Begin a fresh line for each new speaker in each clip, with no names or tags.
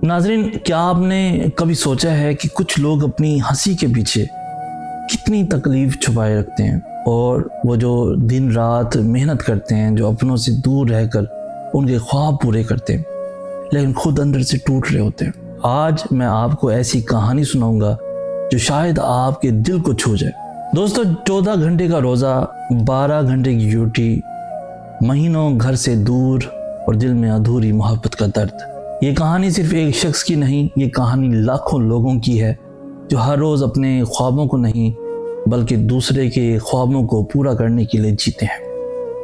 ناظرین، کیا آپ نے کبھی سوچا ہے کہ کچھ لوگ اپنی ہنسی کے پیچھے کتنی تکلیف چھپائے رکھتے ہیں، اور وہ جو دن رات محنت کرتے ہیں، جو اپنوں سے دور رہ کر ان کے خواب پورے کرتے ہیں، لیکن خود اندر سے ٹوٹ رہے ہوتے ہیں۔ آج میں آپ کو ایسی کہانی سناؤں گا جو شاید آپ کے دل کو چھو جائے۔ دوستو، 14 گھنٹے کا روزہ، 12 گھنٹے کی ڈیوٹی، مہینوں گھر سے دور اور دل میں ادھوری محبت کا درد۔ یہ کہانی صرف ایک شخص کی نہیں، یہ کہانی لاکھوں لوگوں کی ہے جو ہر روز اپنے خوابوں کو نہیں بلکہ دوسرے کے خوابوں کو پورا کرنے کے لیے جیتے ہیں۔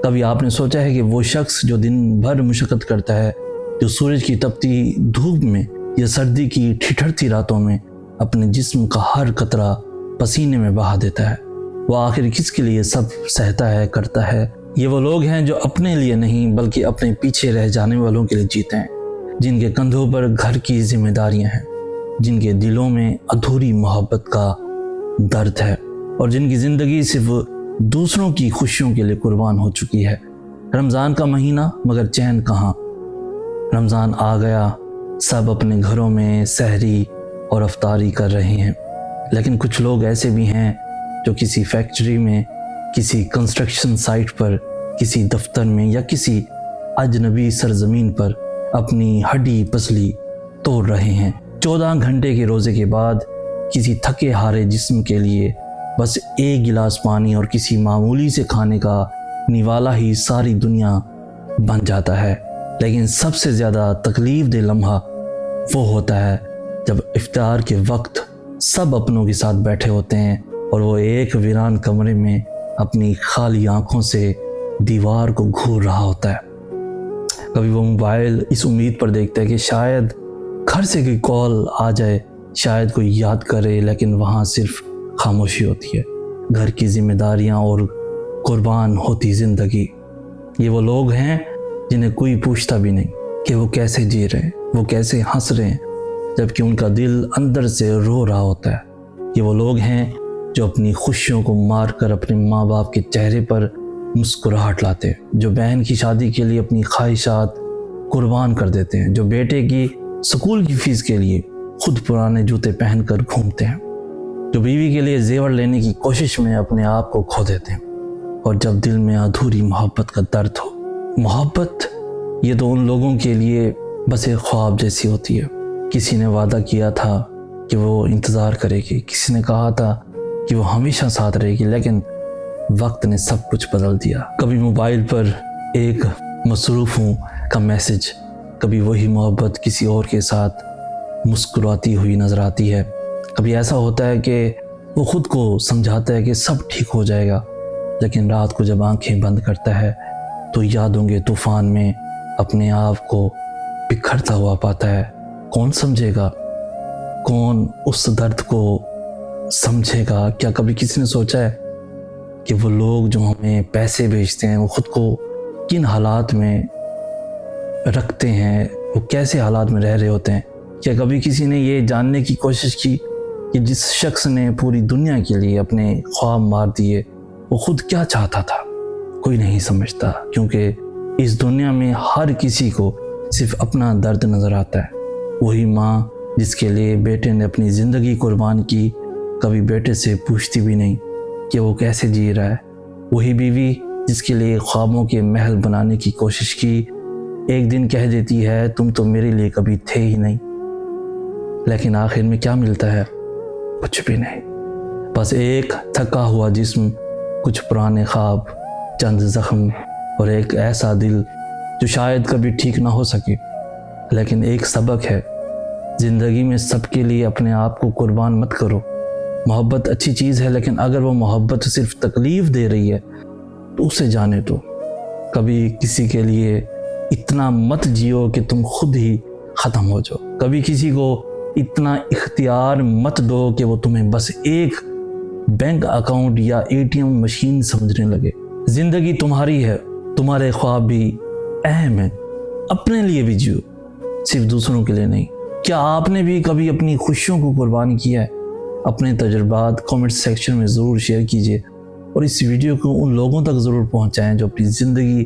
کبھی آپ نے سوچا ہے کہ وہ شخص جو دن بھر مشقت کرتا ہے، جو سورج کی تپتی دھوپ میں یا سردی کی ٹھٹھرتی راتوں میں اپنے جسم کا ہر قطرہ پسینے میں بہا دیتا ہے، وہ آخر کس کے لیے سب سہتا ہے، کرتا ہے؟ یہ وہ لوگ ہیں جو اپنے لیے نہیں بلکہ اپنے پیچھے رہ جانے والوں کے لیے جیتے ہیں، جن کے کندھوں پر گھر کی ذمہ داریاں ہیں، جن کے دلوں میں ادھوری محبت کا درد ہے، اور جن کی زندگی صرف دوسروں کی خوشیوں کے لیے قربان ہو چکی ہے۔ رمضان کا مہینہ، مگر چین کہاں؟ رمضان آ گیا، سب اپنے گھروں میں سحری اور افطاری کر رہے ہیں، لیکن کچھ لوگ ایسے بھی ہیں جو کسی فیکٹری میں، کسی کنسٹرکشن سائٹ پر، کسی دفتر میں یا کسی اجنبی سرزمین پر اپنی ہڈی پسلی توڑ رہے ہیں۔ 14 گھنٹے کے روزے کے بعد کسی تھکے ہارے جسم کے لیے بس ایک گلاس پانی اور کسی معمولی سے کھانے کا نوالا ہی ساری دنیا بن جاتا ہے۔ لیکن سب سے زیادہ تکلیف دہ لمحہ وہ ہوتا ہے جب افطار کے وقت سب اپنوں کے ساتھ بیٹھے ہوتے ہیں اور وہ ایک ویران کمرے میں اپنی خالی آنکھوں سے دیوار کو گھور رہا ہوتا ہے۔ کبھی وہ موبائل اس امید پر دیکھتا ہے کہ شاید گھر سے کوئی کال آ جائے، شاید کوئی یاد کرے، لیکن وہاں صرف خاموشی ہوتی ہے، گھر کی ذمہ داریاں اور قربان ہوتی زندگی۔ یہ وہ لوگ ہیں جنہیں کوئی پوچھتا بھی نہیں کہ وہ کیسے جی رہے ہیں، وہ کیسے ہنس رہے ہیں، جبکہ ان کا دل اندر سے رو رہا ہوتا ہے۔ یہ وہ لوگ ہیں جو اپنی خوشیوں کو مار کر اپنے ماں باپ کے چہرے پر مسکراہٹ لاتے ہیں، جو بہن کی شادی کے لیے اپنی خواہشات قربان کر دیتے ہیں، جو بیٹے کی سکول کی فیس کے لیے خود پرانے جوتے پہن کر گھومتے ہیں، جو بیوی کے لیے زیور لینے کی کوشش میں اپنے آپ کو کھو دیتے ہیں، اور جب دل میں ادھوری محبت کا درد ہو۔ محبت یہ تو ان لوگوں کے لیے بس ایک خواب جیسی ہوتی ہے۔ کسی نے وعدہ کیا تھا کہ وہ انتظار کرے گی، کسی نے کہا تھا کہ وہ ہمیشہ ساتھ رہے گی، لیکن وقت نے سب کچھ بدل دیا۔ کبھی موبائل پر ایک مصروف ہوں کا میسج، کبھی وہی محبت کسی اور کے ساتھ مسکراتی ہوئی نظر آتی ہے۔ کبھی ایسا ہوتا ہے کہ وہ خود کو سمجھاتا ہے کہ سب ٹھیک ہو جائے گا، لیکن رات کو جب آنکھیں بند کرتا ہے تو یادوں کے طوفان میں اپنے آپ کو بکھرتا ہوا پاتا ہے۔ کون سمجھے گا؟ کون اس درد کو سمجھے گا؟ کیا کبھی کسی نے سوچا ہے کہ وہ لوگ جو ہمیں پیسے بھیجتے ہیں، وہ خود کو کن حالات میں رکھتے ہیں، وہ کیسے حالات میں رہ رہے ہوتے ہیں؟ کیا کبھی کسی نے یہ جاننے کی کوشش کی کہ جس شخص نے پوری دنیا کے لیے اپنے خواب مار دیے، وہ خود کیا چاہتا تھا؟ کوئی نہیں سمجھتا، کیونکہ اس دنیا میں ہر کسی کو صرف اپنا درد نظر آتا ہے۔ وہی ماں جس کے لیے بیٹے نے اپنی زندگی قربان کی، کبھی بیٹے سے پوچھتی بھی نہیں کہ وہ کیسے جی رہا ہے۔ وہی بیوی جس کے لیے خوابوں کے محل بنانے کی کوشش کی، ایک دن کہہ دیتی ہے تم تو میرے لیے کبھی تھے ہی نہیں، لیکن آخر میں کیا ملتا ہے؟ کچھ بھی نہیں، بس ایک تھکا ہوا جسم، کچھ پرانے خواب، چند زخم اور ایک ایسا دل جو شاید کبھی ٹھیک نہ ہو سکے۔ لیکن ایک سبق ہے، زندگی میں سب کے لیے اپنے آپ کو قربان مت کرو۔ محبت اچھی چیز ہے، لیکن اگر وہ محبت صرف تکلیف دے رہی ہے تو اسے جانے دو۔ کبھی کسی کے لیے اتنا مت جیو کہ تم خود ہی ختم ہو جاؤ۔ کبھی کسی کو اتنا اختیار مت دو کہ وہ تمہیں بس ایک بینک اکاؤنٹ یا ATM مشین سمجھنے لگے۔ زندگی تمہاری ہے، تمہارے خواب بھی اہم ہیں، اپنے لیے بھی جیو، صرف دوسروں کے لیے نہیں۔ کیا آپ نے بھی کبھی اپنی خوشیوں کو قربان کیا ہے؟ اپنے تجربات کامنٹ سیکشن میں ضرور شیئر کیجیے، اور اس ویڈیو کو ان لوگوں تک ضرور پہنچائیں جو اپنی زندگی